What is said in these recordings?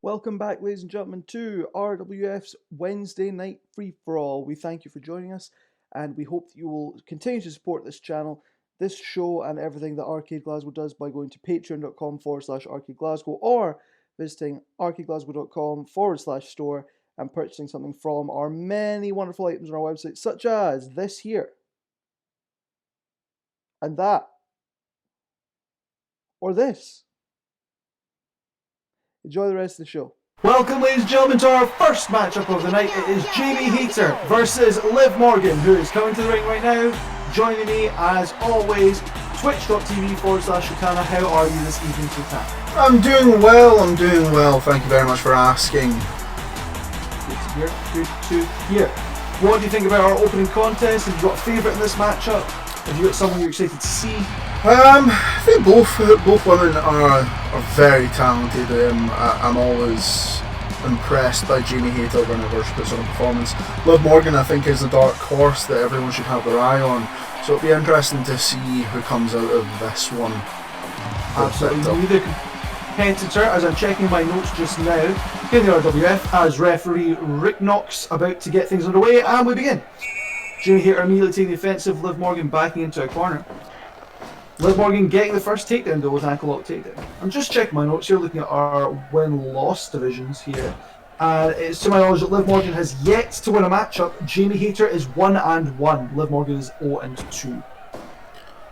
Welcome back, ladies and gentlemen, to RWF's Wednesday Night Free-For-All. We thank you for joining us, and we hope that you will continue to support this channel, this show, and everything that R-CADE Glasgow does by going to patreon.com/R-CADE Glasgow or visiting arcadeglasgow.com/store and purchasing something from our many wonderful items on our website, such as this here, and that, or this. Enjoy the rest of the show. Welcome, ladies and gentlemen, to our first matchup of the night. It is Jamie Hayter versus Liv Morgan, who is coming to the ring right now. Joining me, as always, twitch.tv/Shotana. How are you this evening, Shotana? I'm doing well. Thank you very much for asking. Good to hear. What do you think about our opening contest? Have you got a favourite in this matchup? Have you got someone you're excited to see? I think both women are very talented. I'm always impressed by Jamie Hayter whenever she puts on a performance. Liv Morgan, I think, is the dark horse that everyone should have their eye on. So it'll be interesting to see who comes out of this one. Absolutely. Neither competitor, as I'm checking my notes just now, in the RWF, as referee Rick Knox about to get things underway, and we begin. Jamie Hayter immediately taking the offensive, Liv Morgan backing into a corner. Liv Morgan getting the first takedown though with ankle lock takedown. I'm just checking my notes here, looking at our win-loss divisions here. It's to my knowledge that Liv Morgan has yet to win a matchup. Jamie Hayter is 1-1. Liv Morgan is 0-2.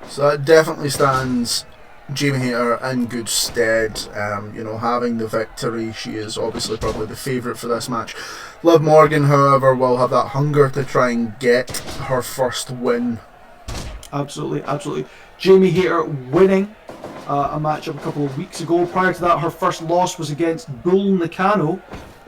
So that definitely stands Jamie Hayter in good stead. Having the victory, she is obviously probably the favourite for this match. Liv Morgan, however, will have that hunger to try and get her first win. Absolutely. Jamie Hayter winning a matchup a couple of weeks ago. Prior to that, her first loss was against Bull Nakano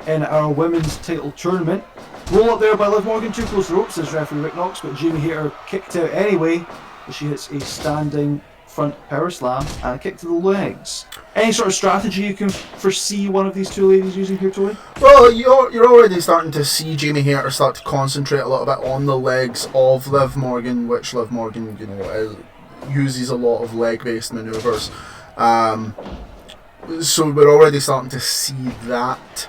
in our women's title tournament. Roll up there by Liv Morgan, too close to the ropes, says referee Rick Knox, but Jamie Hayter kicked out anyway as she hits a standing front power slam and a kick to the legs. Any sort of strategy you can foresee one of these two ladies using here, Tony? Well, you're already starting to see Jamie Hayter start to concentrate a little bit on the legs of Liv Morgan, which Liv Morgan, uses a lot of leg-based manoeuvres. So we're already starting to see that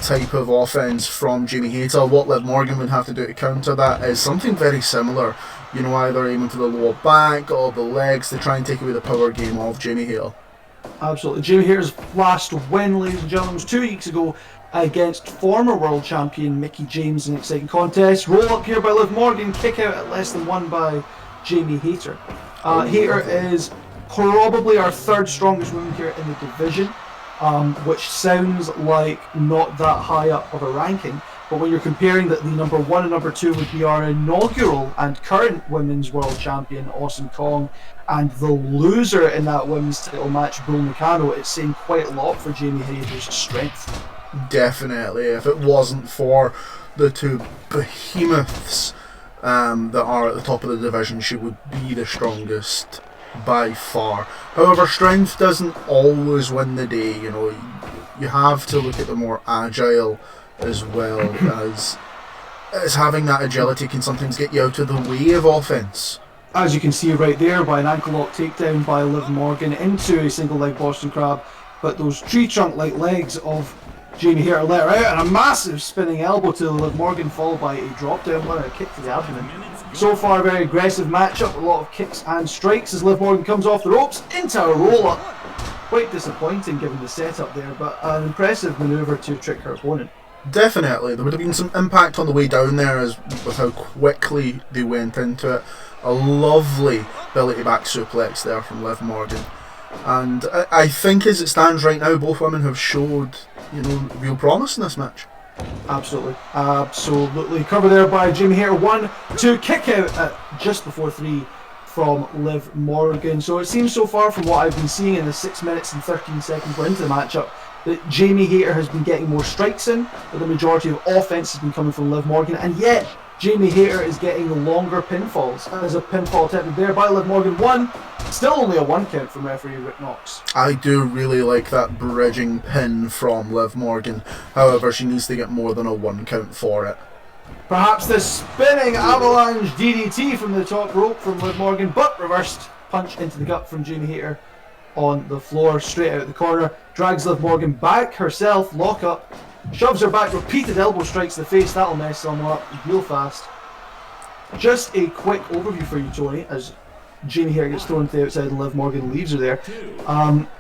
type of offense from Jamie Hayter. What Liv Morgan would have to do to counter that is something very similar. Either aiming for the lower back or the legs to try and take away the power game of Jamie Hayter. Absolutely. Jamie Hayter's last win, ladies and gentlemen, was 2 weeks ago against former world champion Mickie James in an exciting contest. Roll up here by Liv Morgan, kick out at less than 1 by Jamie Hayter. Hayter is probably our third strongest woman here in the division, which sounds like not that high up of a ranking. But when you're comparing that the number 1 and number 2 would be our inaugural and current women's world champion, Awesome Kong, and the loser in that women's title match, Bull Nakano, it's saying quite a lot for Jamie Hayter's strength. Definitely. If it wasn't for the two behemoths that are at the top of the division, she would be the strongest by far. However, strength doesn't always win the day. You have to look at the more agile as well as having that agility can sometimes get you out of the way of offense. As you can see right there, by an ankle lock takedown by Liv Morgan into a single leg Boston Crab, but those tree trunk like legs of Jamie Hayter let her out, and a massive spinning elbow to Liv Morgan followed by a drop down one and a kick to the abdomen. So far, a very aggressive matchup, a lot of kicks and strikes as Liv Morgan comes off the ropes into a roll up. Quite disappointing given the setup there, but an impressive manoeuvre to trick her opponent. Definitely, there would have been some impact on the way down there with how quickly they went into it. A lovely belly to back suplex there from Liv Morgan. And I think as it stands right now, both women have showed, real promise in this match. Absolutely. Cover there by Jamie Hayter. 1-2 kick out at just before 3 from Liv Morgan. So it seems so far from what I've been seeing in the 6 minutes and 13 seconds we're into the matchup that Jamie Hayter has been getting more strikes in, but the majority of offense has been coming from Liv Morgan, and yet Jamie Hayter is getting longer pinfalls. As a pinfall attempted there by Liv Morgan, 1, still only a 1 count from referee Rick Knox. I do really like that bridging pin from Liv Morgan, however she needs to get more than a 1 count for it. Perhaps the spinning avalanche DDT from the top rope from Liv Morgan, but reversed punch into the gut from Jamie Hayter. on the floor, straight out the corner, drags Liv Morgan back herself, lock up, shoves her back, repeated elbow strikes to the face, that'll mess someone up real fast. Just a quick overview for you, Tony, as Jamie here gets thrown to the outside and Liv Morgan leaves her there.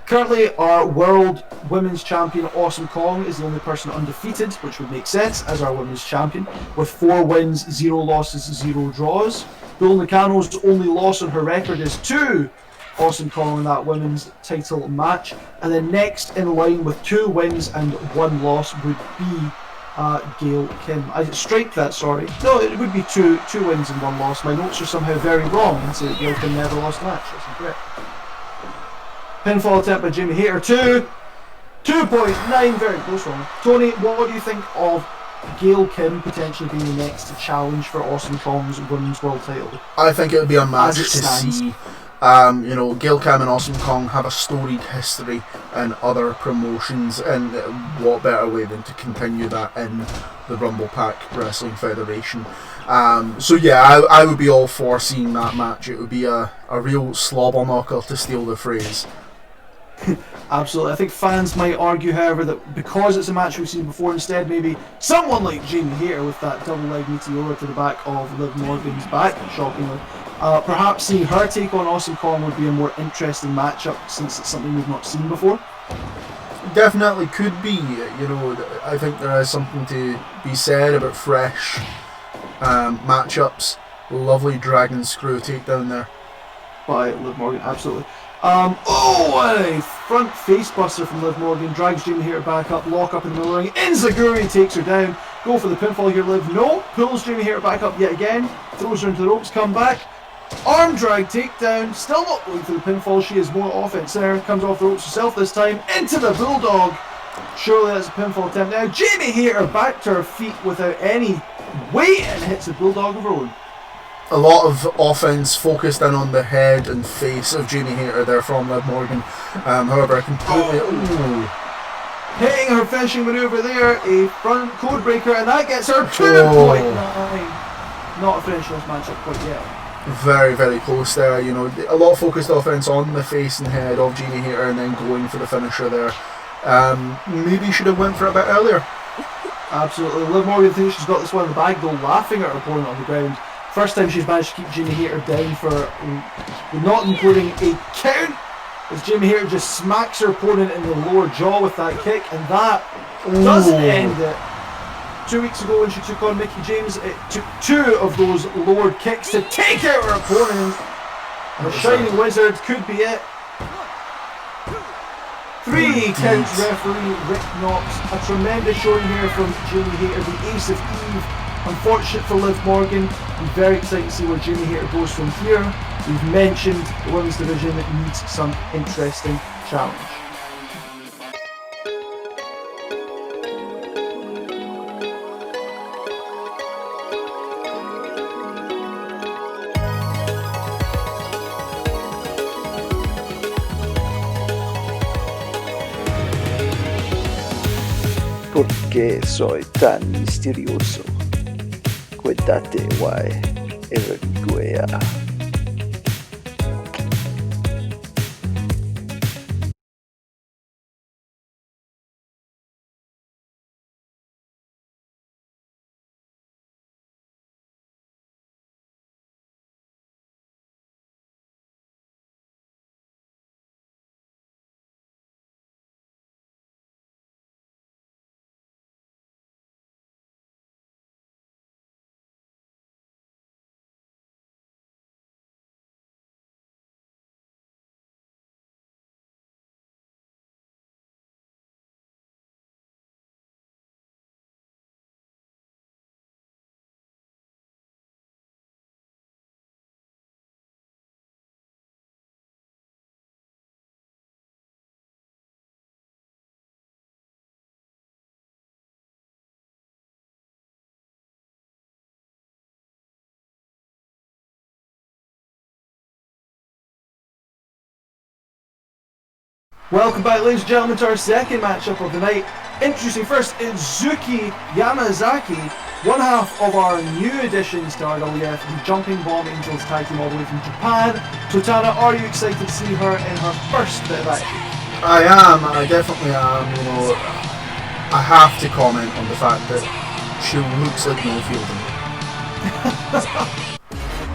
Currently, our World Women's Champion Awesome Kong is the only person undefeated, which would make sense as our Women's Champion, with 4 wins, 0 losses, 0 draws. Bull Nakano's only loss on her record is to Awesome Kong in that women's title match. And then next in line with 2 wins and 1 loss would be Gail Kim. I strike that, sorry. No, it would be two wins and 1 loss. My notes are somehow very wrong and say that Gail Kim never lost a match. That's incorrect. Pinfall attempt by Jamie Hayter. 2.9, very close one. Tony, what do you think of Gail Kim potentially being the next challenge for Awesome Kong's women's world title? I think it would be a match to see. Gail Kim and Awesome Kong have a storied history in other promotions, and what better way than to continue that in the Rumble Pack Wrestling Federation. I would be all for seeing that match. It would be a real slobber knocker, to steal the phrase. Absolutely. I think fans might argue, however, that because it's a match we've seen before, instead maybe someone like Jamie Hayter with that double leg meteora to the back of Liv Morgan's back, shockingly. Perhaps seeing her take on Awesome Kong would be a more interesting matchup, since it's something we've not seen before. Definitely could be. I think there is something to be said about fresh matchups. Lovely dragon screw takedown there By Liv Morgan, absolutely. And a front face buster from Liv Morgan, drags Jamie Hayter back up, lock up in the middle ring. Enziguri takes her down. Go for the pinfall here, Liv. No, pulls Jamie Hayter back up yet again, throws her into the ropes, come back. Arm drag takedown, still not going for the pinfall. She has more offense there, comes off the ropes herself this time, into the bulldog. Surely that's a pinfall attempt now. Jamie Hayter back to her feet without any weight and hits the bulldog of her own. a lot of offense focused in on the head and face of Jamie Hayter there from Liv Morgan. However, I completely... Hitting her finishing maneuver there, a front code breaker, and that gets her 2.9. Not a finish this matchup quite yet. Very, very close there. You know, a lot of focused offense on the face and head of Jamie Hayter, and then going for the finisher there. Maybe should have went for it a bit earlier. Absolutely. Liv Morgan thinks she's got this one in the bag, though, laughing at her opponent on the ground. First time she's managed to keep Jamie Hayter down for not including a count, as Jamie Hayter just smacks her opponent in the lower jaw with that kick, and that doesn't end it. 2 weeks ago when she took on Mickie James, it took 2 of those lowered kicks to take out her opponent. The Shining Wizard could be it. 3 counts, referee Rick Knox. A tremendous showing here from Jamie Hayter, the Ace of Eve. Unfortunate for Liv Morgan. I'm very excited to see where Jamie Hayter goes from here. We've mentioned the women's division needs some interesting challenge. Perché soy tan misterioso? Guardate, why everywhere. Welcome back, ladies and gentlemen, to our second matchup of the night. Introducing first Izuki Yamazaki, one half of our new additions to RWF, the Jumping Bomb Angels tag team all the way from Japan. Totana, are you excited to see her in her first bit of action? I am, I definitely am. You know, I have to comment on the fact that she looks like no Fielding.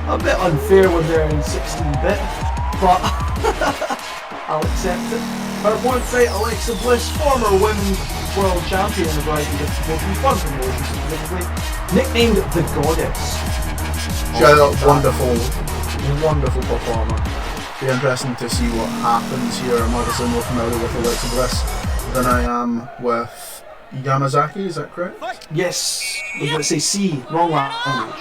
A bit unfair when they're in 16-bit, but I'll accept it. Her opponent tonight, Alexa Bliss, former Women's World Champion in a variety of different promotions, specifically nicknamed the Goddess. She's a wonderful, wonderful performer. Be interesting to see what happens here. I'm obviously more familiar with Alexa Bliss than I am with Yamazaki, is that correct? Yes, I was going to say C, wrong language.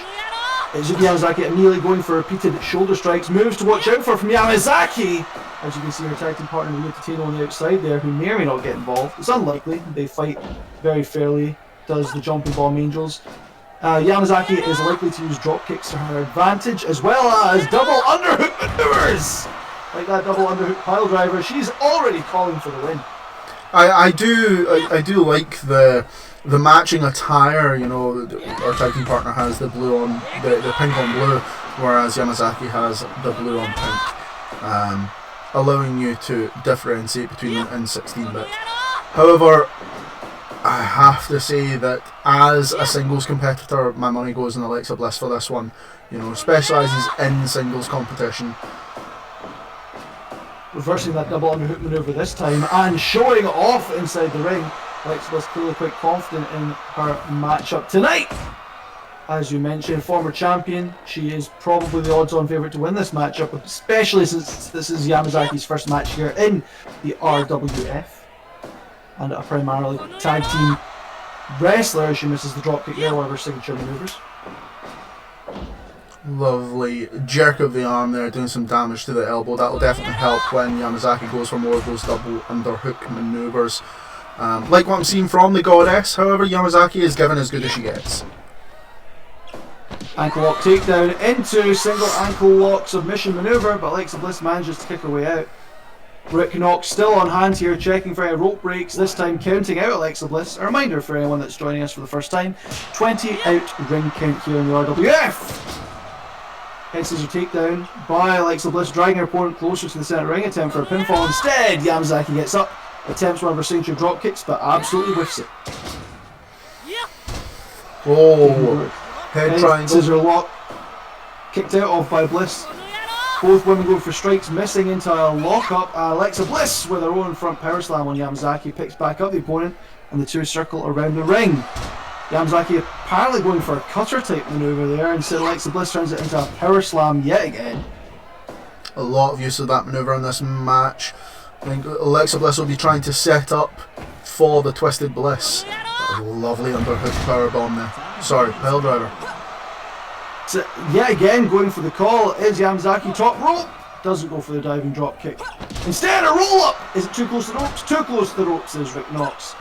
Izuki Yamazaki immediately going for repeated shoulder strikes, moves to watch out for from Yamazaki. As you can see, her tag team partner Ryo Tateno on the outside there, who may or may not get involved. It's unlikely. They fight very fairly, does the Jumping Bomb Angels. Yamazaki is likely to use drop kicks to her advantage, as well as double underhook maneuvers! Like that double underhook pile driver, she's already calling for the win. I do like the matching attire. You know, our tag team partner has the blue on the pink on blue, whereas Yamazaki has the blue on pink, allowing you to differentiate between them in 16-bit. However, I have to say that as a singles competitor, my money goes on Alexa Bliss for this one. You know, specialises in singles competition. Reversing that double underhook maneuver this time and showing off inside the ring. Alexa Bliss clearly quite confident in her matchup tonight. As you mentioned, former champion, she is probably the odds-on favourite to win this matchup, especially since this is Yamazaki's first match here in the RWF. And a primarily tag team wrestler, she misses the dropkick there, one of her signature manoeuvres. Lovely jerk of the arm there, doing some damage to the elbow. That will definitely help when Yamazaki goes for more of those double underhook manoeuvres. Like what I'm seeing from the Goddess, however, Yamazaki is given as good as she gets. Ankle lock takedown into single ankle lock submission manoeuvre, but Alexa Bliss manages to kick her way out. Rick Knox still on hand here, checking for any rope breaks, this time counting out Alexa Bliss. A reminder for anyone that's joining us for the first time, 20 out ring count here in the RWF. Head scissor takedown by Alexa Bliss, dragging her opponent closer to the centre ring, attempt for a pinfall. Instead, Yamazaki gets up, attempts one of her signature drop kicks, but absolutely whiffs it. Oh, head triangle. Scissor lock, kicked out of by Bliss. Both women go for strikes, missing into a lock-up. Alexa Bliss with her own front power slam on Yamazaki, picks back up the opponent, and the two circle around the ring. Yamazaki apparently going for a cutter type manoeuvre there, and so Alexa Bliss turns it into a power slam yet again. A lot of use of that manoeuvre in this match. I think Alexa Bliss will be trying to set up for the Twisted Bliss. That was a lovely underhook powerbomb there. Sorry, pile driver. So, yet again, going for the call is Yamazaki, top rope. Doesn't go for the diving drop kick. Instead, a roll up. Is it too close to the ropes? Too close to the ropes, is Rick Knox.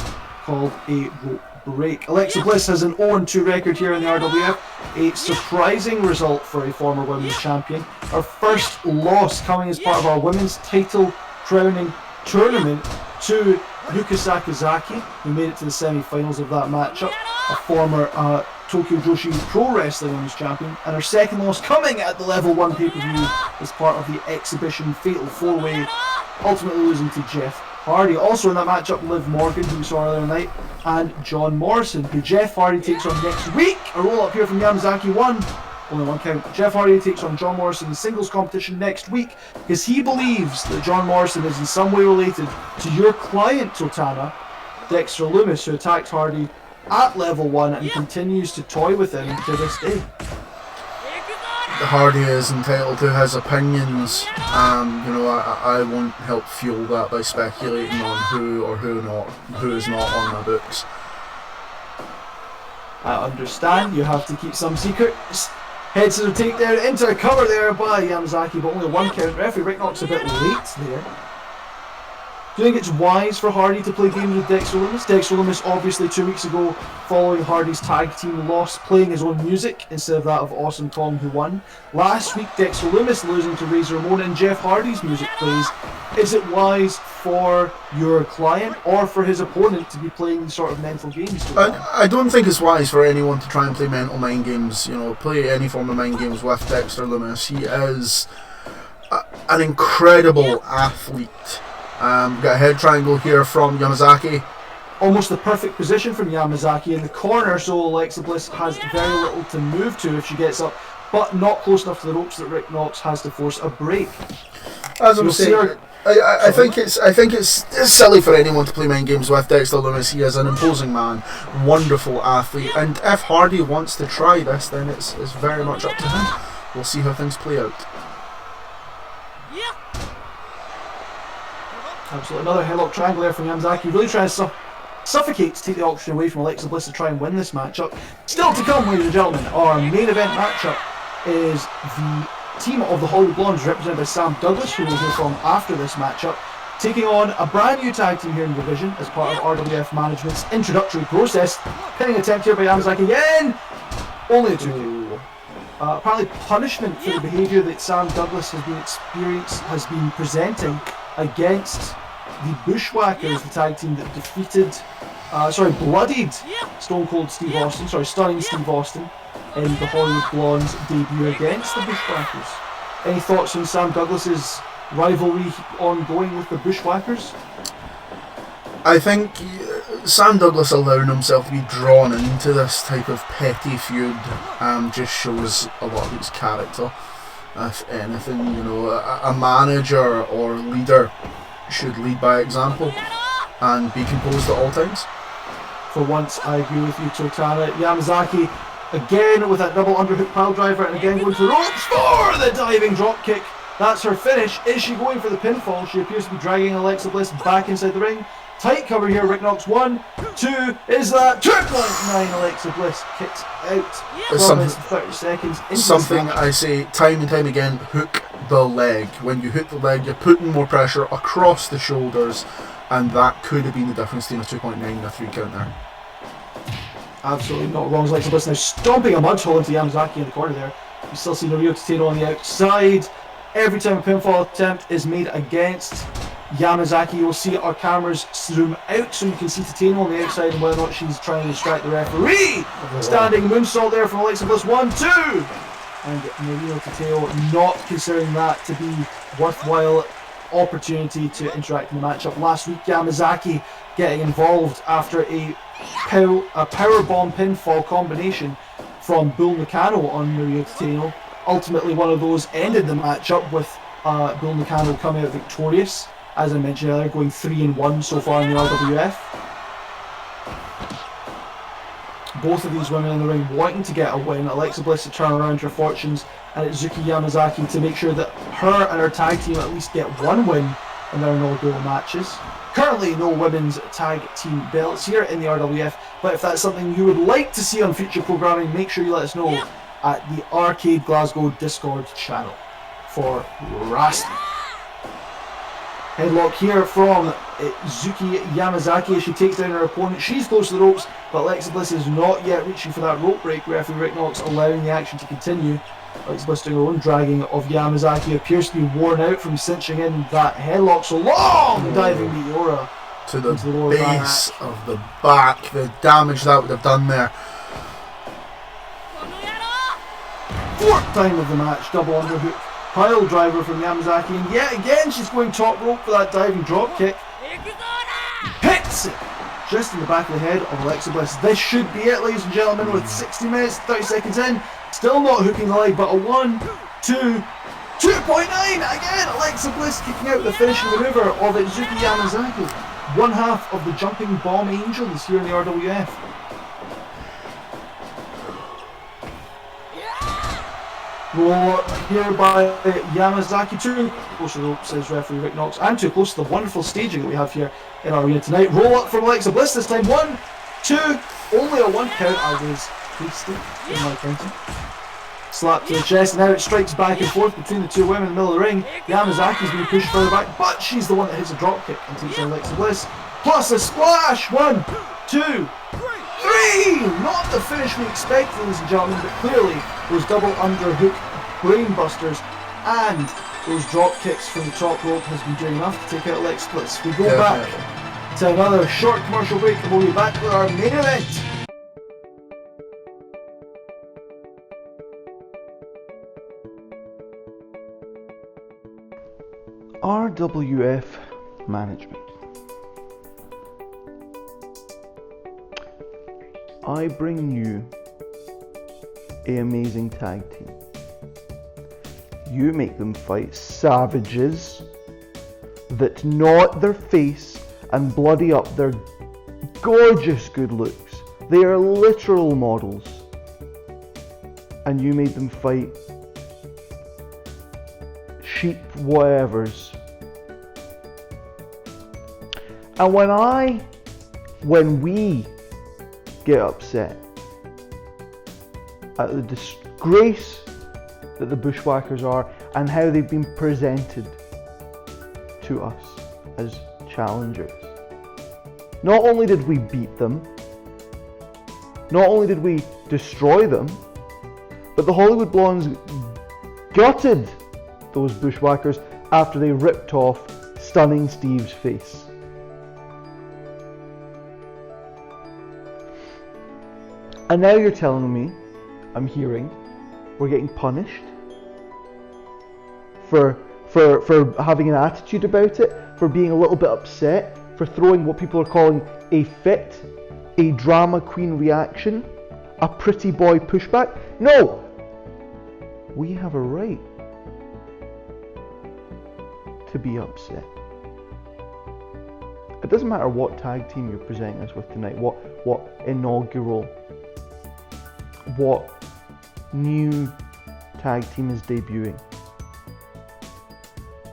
Called a rope break. Alexa Bliss has an 0-2 record here in the RWF. A surprising result for a former women's champion. Our first loss coming as part of our women's title crowning tournament to Yuka Sakazaki, who made it to the semi-finals of that matchup. A former Tokyo Joshi Pro Wrestling Women's Champion, and her second loss coming at the Level 1 pay-per-view as part of the exhibition Fatal 4-Way, ultimately losing to Jeff Hardy. Also in that matchup, Liv Morgan, who we saw earlier tonight, and John Morrison, who Jeff Hardy takes on next week. A roll-up here from Yamazaki, only one count. Jeff Hardy takes on John Morrison in singles competition next week because he believes that John Morrison is in some way related to your client, Totana, Dexter Loomis, who attacked Hardy at level 1 and continues to toy with him to this day. Hardy is entitled to his opinions. You know, I won't help fuel that by speculating on who is not on the books. I understand, you have to keep some secrets. Head scissor takedown into a cover there by Yamazaki, but only one count. Referee Rick Knox a bit late there. Do you think it's wise for Hardy to play games with Dexter Lumis? Dexter Lumis, obviously 2 weeks ago, following Hardy's tag team loss, playing his own music instead of that of Awesome Kong, who won. Last week, Dexter Lumis losing to Razor Ramon, and Jeff Hardy's music plays. Is it wise for your client or for his opponent to be playing these sort of mental games? I don't think it's wise for anyone to try and play mental mind games. Play any form of mind games with Dexter Lumis. He is an incredible athlete. Got a head triangle here from Yamazaki. Almost the perfect position from Yamazaki in the corner, so Alexa Bliss has very little to move to if she gets up, but not close enough to the ropes that Rick Knox has to force a break. As I'm saying, I think it's silly for anyone to play mind games with Dexter Lumis. He is an imposing man, wonderful athlete, and if Hardy wants to try this, then it's very much up to him. We'll see how things play out. Absolutely. Another headlock triangle there from Yamazaki, really trying to suffocate to take the option away from Alexa Bliss to try and win this matchup. Still to come, ladies and gentlemen, our main event matchup is the team of the Hollywood Blondes, represented by Sam Douglas, who we'll hear from after this matchup, taking on a brand new tag team here in the division as part of RWF management's introductory process. Pinning attempt here by Yamazaki again, only a 2. Apparently punishment for the behaviour that Sam Douglas has been presenting against the Bushwhackers, the tag team that bloodied Stone Cold Steve Austin, stunning Steve Austin in the Hollywood Blondes debut against the Bushwhackers. Any thoughts on Sam Douglas's rivalry ongoing with the Bushwhackers? I think Sam Douglas allowing himself to be drawn into this type of petty feud just shows a lot of his character. If anything, a manager or leader should lead by example and be composed at all times. For once, I agree with you, Totana. Yamazaki again with that double underhook pile driver, and again going to the ropes for the diving drop kick. That's her finish. Is she going for the pinfall? She appears to be dragging Alexa Bliss back inside the ring. Tight cover here, Rick Knox. 1, 2, is that 2.9? Alexa Bliss kicks out from 30 seconds into something I say time and time again: hook the leg. When you hook the leg, you're putting more pressure across the shoulders, and that could have been the difference between a 2.9 and a 3 count there. Absolutely not wrong. Alexa Bliss now stomping a mud hole into Yamazaki in the corner there. You still see Norio Tateno on the outside. Every time a pinfall attempt is made against Yamazaki, you'll see our cameras zoom out so you can see Tateno on the outside and whether or not she's trying to distract the referee. Standing moonsault there from Alexa Bliss. 1, 2! And Norio Tateno not considering that to be worthwhile opportunity to interact in the matchup. Last week, Yamazaki getting involved after a powerbomb pinfall combination from Bull Nakano on Norio Tateno. Ultimately, one of those ended the matchup with Bull Nakano coming out victorious. As I mentioned earlier, going 3-1 so far in the RWF. Both of these women in the ring wanting to get a win. Alexa Bliss to turn around her fortunes, and it's Zuki Yamazaki to make sure that her and her tag team at least get one win in their inaugural matches. Currently no women's tag team belts here in the RWF, but if that's something you would like to see on future programming, make sure you let us know at the R-CADE Glasgow Discord channel for wrestling. Headlock here from Zuki Yamazaki as she takes down her opponent. She's close to the ropes, but Alexa Bliss is not yet reaching for that rope break. Referee Rick Knox allowing the action to continue. Alexa Bliss doing her own dragging of Yamazaki, appears to be worn out from cinching in that headlock so long. Diving Meteora to the base of the back. The damage that would have done there. 4th time of the match, double underhook pile driver from Yamazaki, and yet again she's going top rope for that diving drop kick. Hits it just in the back of the head of Alexa Bliss. This should be it, ladies and gentlemen, with 60 minutes, 30 seconds in. Still not hooking the leg, but a 1, 2, 2.9 again. Alexa Bliss kicking out the finishing maneuver of Zuki Yamazaki. One half of the jumping bomb angels here in the RWF. Roll here by Yamazaki, too close to the rope, says referee Rick Knox, and too close to the wonderful staging that we have here in our arena tonight. Roll up from Alexa Bliss this time. 1, 2, only a 1 count. I was hasty in my counting. Slap to the chest. Now it strikes back and forth between the two women in the middle of the ring. Yamazaki's being pushed further back, but she's the one that hits a dropkick and takes down Alexa Bliss. Plus a splash. 1, 2, 3. Not the finish we expected, ladies and gentlemen, but clearly those double underhook brainbusters and those drop kicks from the top rope has been doing enough to take out Alexa Bliss. We go back to another short commercial break and we'll be back with our main event. RWF management. I bring you an amazing tag team. You make them fight savages that knot their face and bloody up their gorgeous good looks. They are literal models. And you made them fight sheep whatevers. And when we get upset at the disgrace that the Bushwhackers are and how they've been presented to us as challengers. Not only did we beat them, not only did we destroy them, but the Hollywood Blondes gutted those Bushwhackers after they ripped off Stunning Steve's face. And now you're telling me, I'm hearing, we're getting punished for having an attitude about it, for being a little bit upset, for throwing what people are calling a fit, a drama queen reaction, a pretty boy pushback. No! We have a right to be upset. It doesn't matter what tag team you're presenting us with tonight, what inaugural, what new tag team is debuting.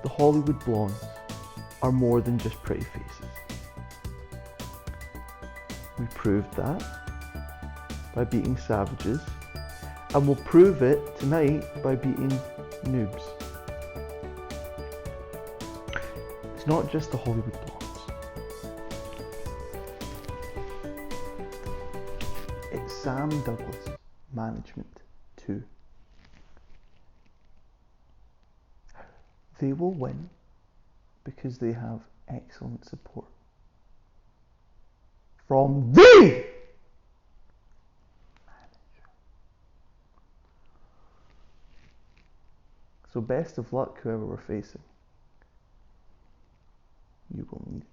The Hollywood Blondes are more than just pretty faces. We proved that by beating savages, and we'll prove it tonight by beating noobs. It's not just the Hollywood Blondes. It's Sam Douglas management too. They will win because they have excellent support from the manager. So best of luck whoever we're facing. You will need it.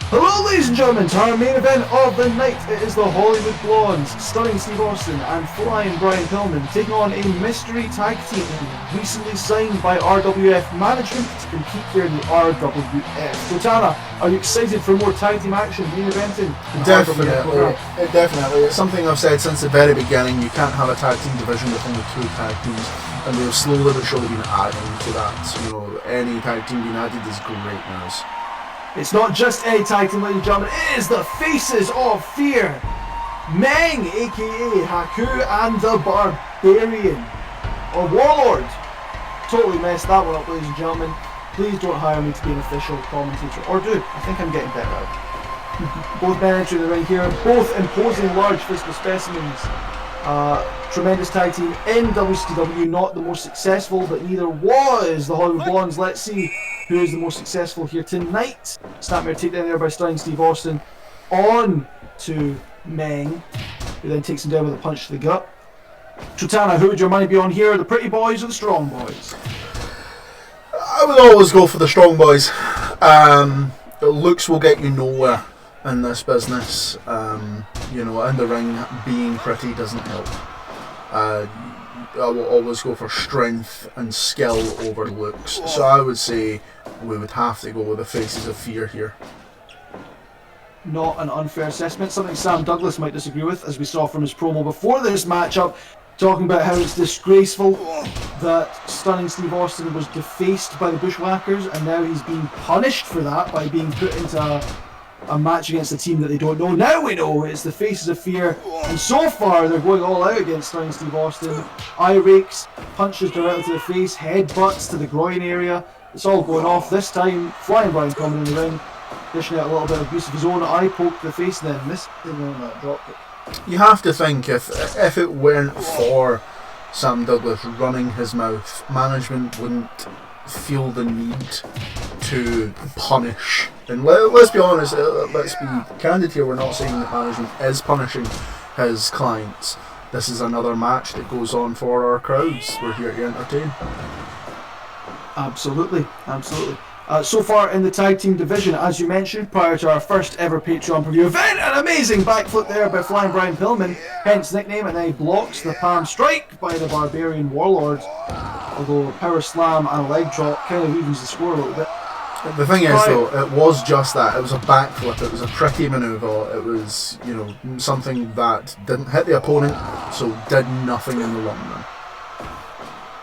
Hello ladies and gentlemen, to our main event of the night. It is the Hollywood Blondes, Stunning Steve Austin and Flying Brian Pillman taking on a mystery tag team recently signed by RWF management to compete here in the RWF. So Tana, are you excited for more tag team action main eventing? Definitely. It's something I've said since the very beginning. You can't have a tag team division with only 2 tag teams, and they've slowly but surely been adding to that. You know, any tag team being added is great news. It's not just a tag team, ladies and gentlemen, it is the Faces of Fear. Meng, aka Haku, and the Barbarian, or Warlord. Totally messed that one up, ladies and gentlemen. Please don't hire me to be an official commentator, or do. I think I'm getting better at it. Both men entering the ring here, both imposing large physical specimens. Tremendous tag team in WCW, not the most successful, but neither was the Hollywood Blondes. Let's see who is the most successful here tonight. Snapmare takedown there by Stunning Steve Austin on to Meng, who then takes him down with a punch to the gut. Trutana, who would your money be on here? The pretty boys or the strong boys? I would always go for the strong boys. The looks will get you nowhere in this business. You know, in the ring, being pretty doesn't help. I will always go for strength and skill over looks. So I would say we would have to go with the Faces of Fear here. Not an unfair assessment, something Sam Douglas might disagree with, as we saw from his promo before this matchup. talking about how it's disgraceful that Stunning Steve Austin was defaced by the Bushwhackers, and now he's being punished for that by being put into a match against a team that they don't know. Now we know it's the Faces of Fear, and so far they're going all out against Stunning Steve Austin. Eye rakes, punches directly to the face, headbutts to the groin area. It's all going off. This time, Flying Brian coming in the ring, dishing out a little bit of abuse of his own. Eye poke to the face, and then missing on that drop kick. You have to think if it weren't for Sam Douglas running his mouth, management wouldn't feel the need to punish. And let's be honest, let's be candid here, we're not saying that management is punishing his clients. This is another match that goes on for our crowds. We're here to entertain. Absolutely, absolutely. So far in the tag team division, as you mentioned, prior to our first ever Patreon preview event, an amazing backflip there by Flying Brian Pillman, hence nickname, and then he blocks the palm strike by the Barbarian Warlord. Although a power slam and a leg drop kind of evens the score a little bit. The thing is, though, it was just that. It was a backflip. It was a tricky manoeuvre. It was, something that didn't hit the opponent, so did nothing in the long run.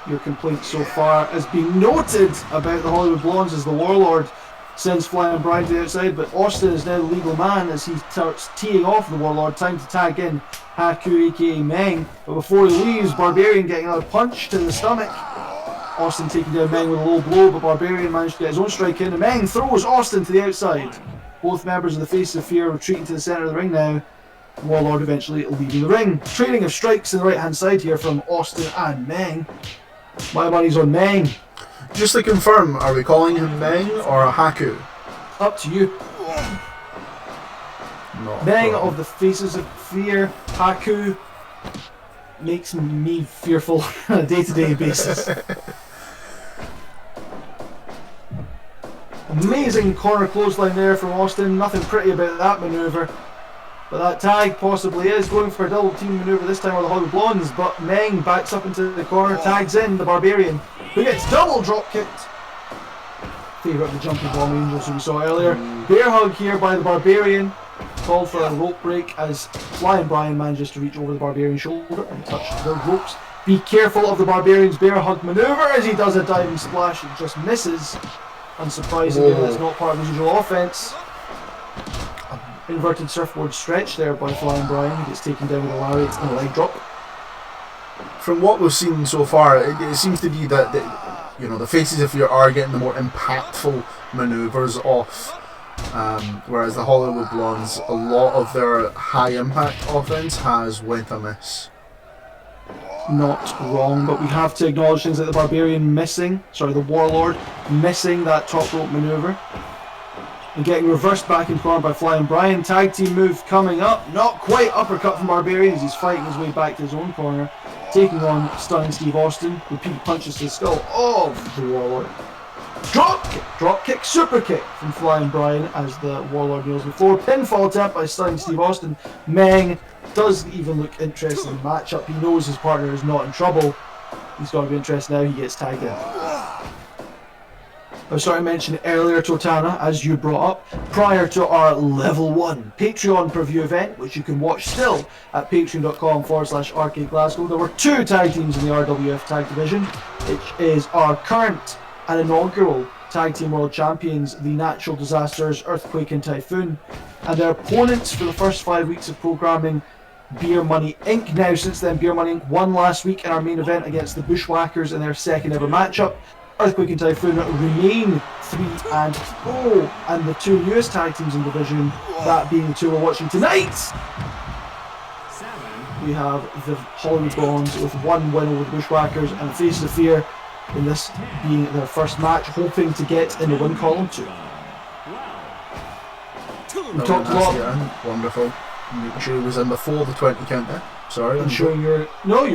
Your complaint so far has been noted about the Hollywood Blondes as the Warlord sends Flying Brian to the outside, but Austin is now the legal man as he starts teeing off the Warlord. Time to tag in Haku aka Meng, but before he leaves, Barbarian getting another punch to the stomach. Austin taking down Meng with a low blow, but Barbarian managed to get his own strike in, and Meng throws Austin to the outside. Both members of the Faces of Fear retreating to the centre of the ring now. Warlord eventually leaving the ring. Trading of strikes on the right hand side here from Austin and Meng. My money's on Meng. Just to confirm, are we calling him Meng or Haku? Up to you. Meng of the Faces of Fear, Haku makes me fearful on a day-to-day basis. Amazing corner clothesline there from Austin. Nothing pretty about that manoeuvre. But that tag possibly is going for a double team manoeuvre this time with the Hollywood Blondes, but Meng backs up into the corner, tags in the Barbarian, who gets double drop kicked. Favourite of the jumping bomb angels who we saw earlier. Bear hug here by the Barbarian. Called for a rope break as Flying Brian manages to reach over the Barbarian's shoulder and touch the ropes. Be careful of the Barbarian's bear hug manoeuvre as he does a diving splash and just misses. Unsurprisingly, that's not part of his usual offense. Inverted surfboard stretch there by Flying Brian, who gets taken down with a lariat and a leg drop. From what we've seen so far, it seems to be that the Faces of Fear are getting the more impactful manoeuvres off, whereas the Hollywood Blondes, a lot of their high impact offense has went amiss. Not wrong, but we have to acknowledge things like the Warlord missing that top rope manoeuvre. And getting reversed back in corner by Flying Brian. Tag team move coming up. Not quite uppercut from Barbarian as he's fighting his way back to his own corner. Taking on Stunning Steve Austin. Repeat punches to the skull of the Warlord. Drop kick, super kick from Flying Brian as the Warlord kneels before. Pinfall attempt by Stunning Steve Austin. Meng doesn't even look interested in the matchup. He knows his partner is not in trouble. He's got to be interested now. He gets tagged in. I was starting to mention earlier, Totana, as you brought up, prior to our level 1 Patreon preview event, which you can watch still at patreon.com/R-CADE Glasgow, there were 2 tag teams in the RWF tag division, which is our current and inaugural tag team world champions, the Natural Disasters, Earthquake and Typhoon, and their opponents for the first 5 weeks of programming, Beer Money Inc. Now, since then, Beer Money Inc. won last week in our main event against the Bushwhackers in their second ever matchup. Earthquake and Typhoon remain 3-0, and the 2 newest tag teams in the division, that being the 2 we're watching tonight. We have the Hollywood Blondes with 1 win over the Bushwhackers and the Faces of Fear in this being their first match, hoping to get in the win column too. We talked a lot. Wonderful. Making sure he was in before the 20 count there. Sorry. Ensuring you're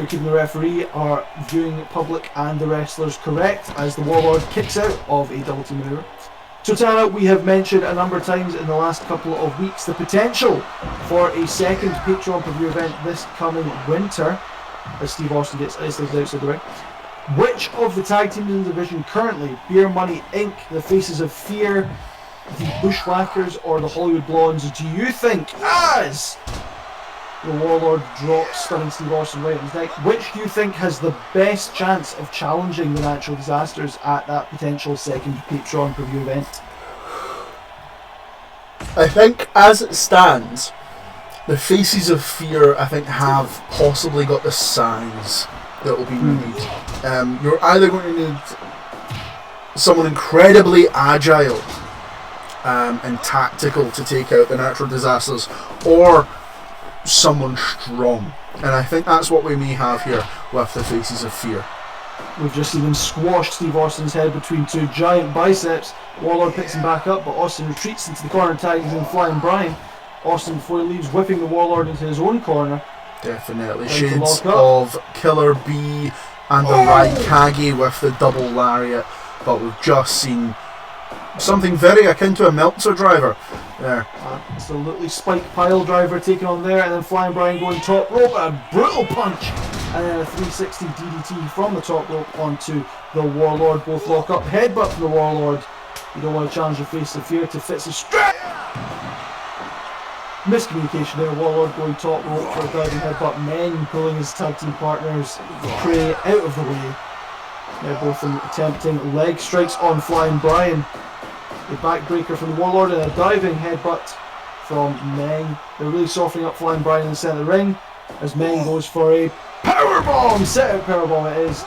keeping the referee, our viewing public and the wrestlers correct as the Warlord kicks out of a double team maneuver. Totana, we have mentioned a number of times in the last couple of weeks the potential for a second Patreon preview event this coming winter as Steve Austin gets isolated outside the ring. Which of the tag teams in the division currently, Beer Money Inc., the Faces of Fear, the Bushwhackers or the Hollywood Blondes, do you think as The Warlord drops Stunning Steve Austin right on his neck. Which do you think has the best chance of challenging the Natural Disasters at that potential second Patreon preview event? I think, as it stands, the Faces of Fear, I think, have possibly got the size that will be needed. You're either going to need someone incredibly agile and tactical to take out the Natural Disasters, or someone strong. And I think that's what we may have here with the Faces of Fear. We've just seen him squash Steve Austin's head between two giant biceps. Warlord picks him back up, but Austin retreats into the corner, tags in Flying Brian. Austin, before he leaves, whipping the Warlord into his own corner. Definitely. Shades of Killer B and the R-CADE with the double lariat, but we've just seen something very akin to a Meltzer driver there. Absolutely. Spike pile driver taken on there, and then Flying Brian going top rope, a brutal punch, and then a 360 DDT from the top rope onto the Warlord. Both lock up. Headbutt from the Warlord. You don't want to challenge the Face of Fear to Fitz's strap. Miscommunication there. Warlord going top rope for a diving headbutt. Men pulling his tag team partners Prey out of the way. They're both attempting leg strikes on Flying Brian. The backbreaker from the Warlord and a diving headbutt from Meng. They're really softening up Flying Brian in the centre of the ring as Meng goes for a powerbomb. Set out powerbomb it is.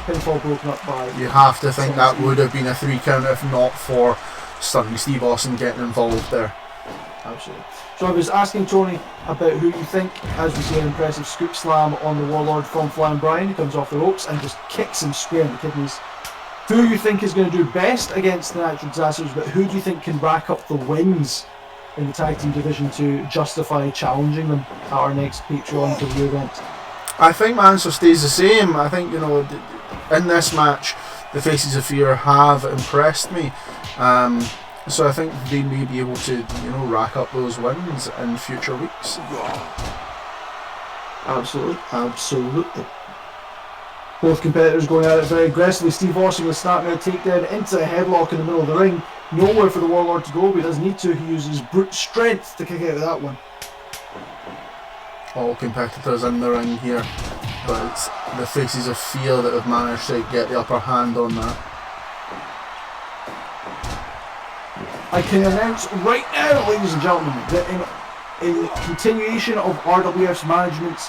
Pinfall broken up by... You have to think that would have been a 3 count if not for Stunning Steve Austin getting involved there. Absolutely. So I was asking Tony about who you think, as we see an impressive scoop slam on the Warlord from Flying Brian. He comes off the ropes and just kicks him square in the kidneys. Who you think is going to do best against the Natural Disasters, but who do you think can rack up the wins in the tag team division to justify challenging them at our next Patreon preview event? I think my answer stays the same. I think, in this match, the Faces of Fear have impressed me. So I think they may be able to, rack up those wins in future weeks. Absolutely. Both competitors going at it very aggressively. Steve Austin with a snapmare takedown into a headlock in the middle of the ring. Nowhere for the Warlord to go, but he doesn't need to. He uses brute strength to kick out of that one. All competitors in the ring here, but it's the Faces of Fear that have managed to get the upper hand on that. I can announce right now, ladies and gentlemen, that in continuation of RWF's management's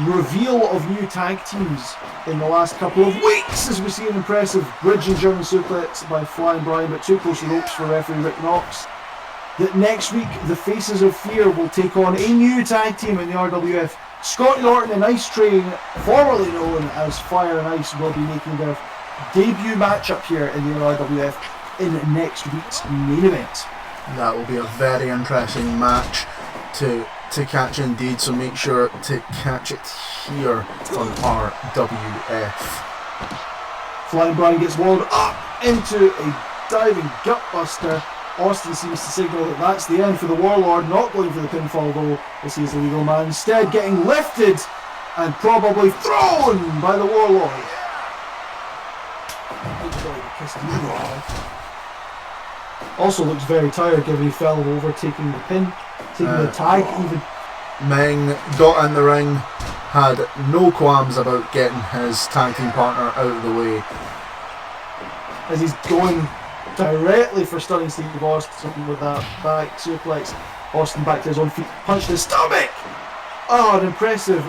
reveal of new tag teams in the last couple of weeks, as we see an impressive bridging German suplex by Flying Brian, but too close to the ropes for referee Rick Knox, that next week the Faces of Fear will take on a new tag team in the RWF. Scotty Norton and Ice Train, formerly known as Fire and Ice, will be making their debut matchup here in the RWF in next week's main event. That will be a very interesting match to catch indeed, so make sure to catch it here on RWF. Flying Brian gets walled up into a diving gutbuster. Austin seems to signal that that's the end for the Warlord, not going for the pinfall though, as he's the legal man, instead getting lifted and probably thrown by the Warlord. Also looks very tired given he fell over taking the pin, taking the tag even. Meng got in the ring, had no qualms about getting his tag team partner out of the way. As he's going directly for Stunning Steve Austin with that back suplex. Austin back to his own feet, punched his stomach! Oh, an impressive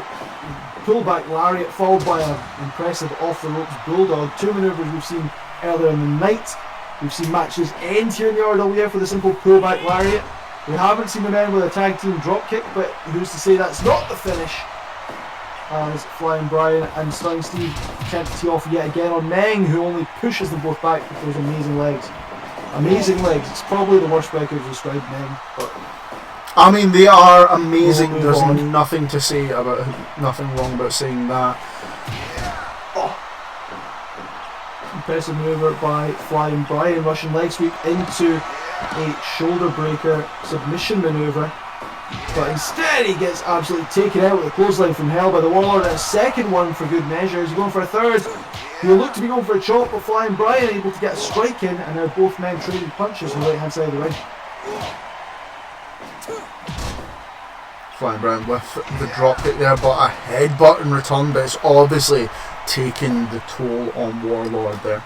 pullback lariat followed by an impressive off the ropes bulldog. Two maneuvers we've seen earlier in the night. We've seen matches end here in the RWF with a simple pullback lariat. We haven't seen the men with a tag team dropkick, but who's to say that's not the finish? As Flying Brian and Stunning Steve attempt to tee off yet again on Meng, who only pushes them both back with those amazing legs. Amazing legs. It's probably the worst way I could have described Meng, but I mean, they are amazing. There's nothing to say about nothing wrong about saying that. Impressive maneuver by Flying Brian, Russian leg sweep into a shoulder breaker submission maneuver, but instead he gets absolutely taken out with a clothesline from hell by the Warlord, and a second one for good measure. He's going for a third. He'll look to be going for a chop, but Flying Brian able to get a strike in, and now both men trading punches on the right hand side of the ring. Flying Brown with the drop kick there, but a headbutt in return, but it's obviously taking the toll on Warlord there.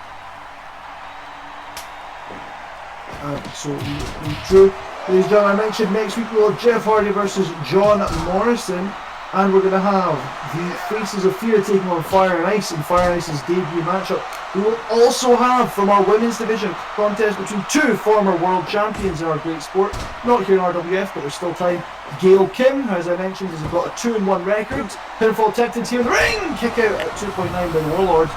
Absolutely true. Ladies and gentlemen, I mentioned next week we'll have Jeff Hardy versus John Morrison, and we're going to have the Faces of Fear taking on Fire and Ice in Fire and Ice's debut matchup. We will also have, from our women's division, a contest between two former world champions in our great sport, not here in RWF, but there's still time. Gail Kim, who, as I mentioned, has got a 2-1 record. Pinfall attempted here in the ring, kick out at 2.9 by the Warlord.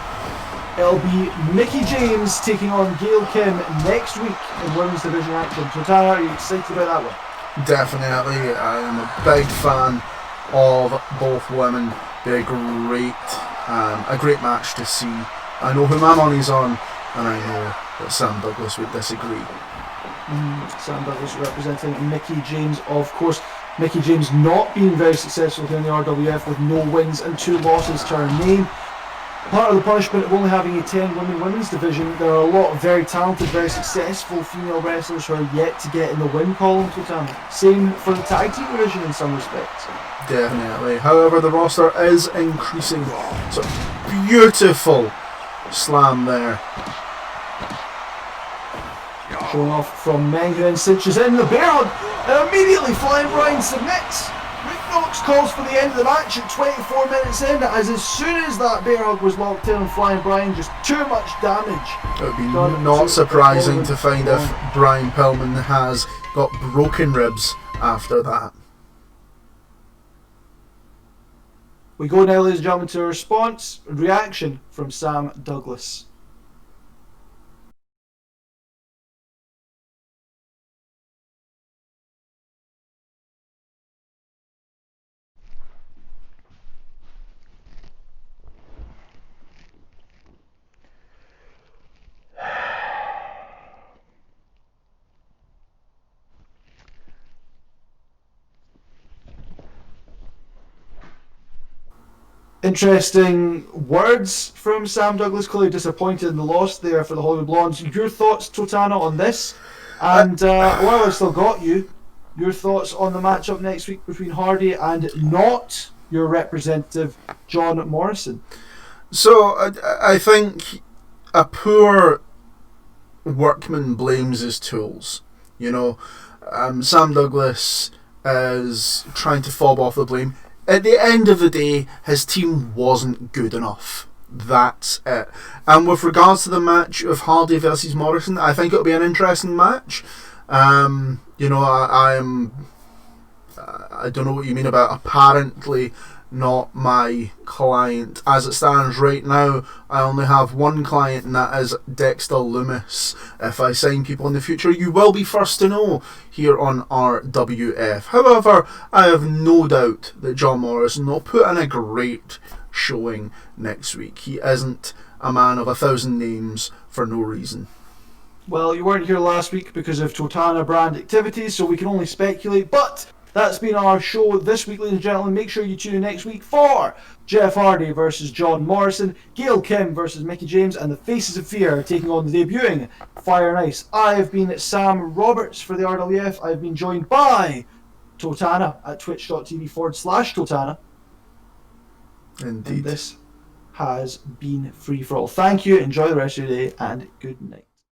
It'll be Mickie James taking on Gail Kim next week in women's division action. So Tara, are you excited about that one? Definitely. I am a big fan of both women. They're a great match to see. I know who my money's on, and I know that Sam Douglas would disagree. Sam Douglas representing Mickie James, of course. Mickie James not being very successful here in the RWF with no wins and 2 losses to her name. Part of the punishment of only having a 10-women women's division, there are a lot of very talented, very successful female wrestlers who are yet to get in the win column, Totana. Same for the tag team division in some respects. Definitely. However, the roster is increasing. So beautiful slam there. Showing off from Meng, who then cinches in the bear hug, and immediately Flying Brian submits. Rick Knox calls for the end of the match at 24 minutes in, as soon as that bear hug was locked in on Flying Brian, just too much damage. It would be not surprising to find if Brian Pillman has got broken ribs after that. We go now, ladies and gentlemen, to a response and reaction from Sam Douglas. Interesting words from Sam Douglas, clearly disappointed in the loss there for the Hollywood Blondes. Your thoughts, Totana, on this? And while I've still got you, your thoughts on the matchup next week between Hardy and not your representative, John Morrison? So, I think a poor workman blames his tools. You know, Sam Douglas is trying to fob off the blame. At the end of the day, his team wasn't good enough. That's it. And with regards to the match of Hardy versus Morrison, I think it'll be an interesting match. You know, I don't know what you mean about apparently not my client. As it stands right now, I only have one client, and that is Dexter Loomis. If I sign people in the future, you will be first to know here on RWF. However, I have no doubt that John Morrison will put in a great showing next week. He isn't a man of 1,000 names for no reason. Well, you weren't here last week because of Totana brand activities, so we can only speculate, but that's been our show this week, ladies and gentlemen. Make sure you tune in next week for Jeff Hardy versus John Morrison, Gail Kim versus Mickie James, and the Faces of Fear taking on the debuting Fire and Ice. I have been Sam Roberts for the RWF. I've been joined by Totana at twitch.tv/Totana. Indeed. And this has been Free For All. Thank you, enjoy the rest of your day, and good night.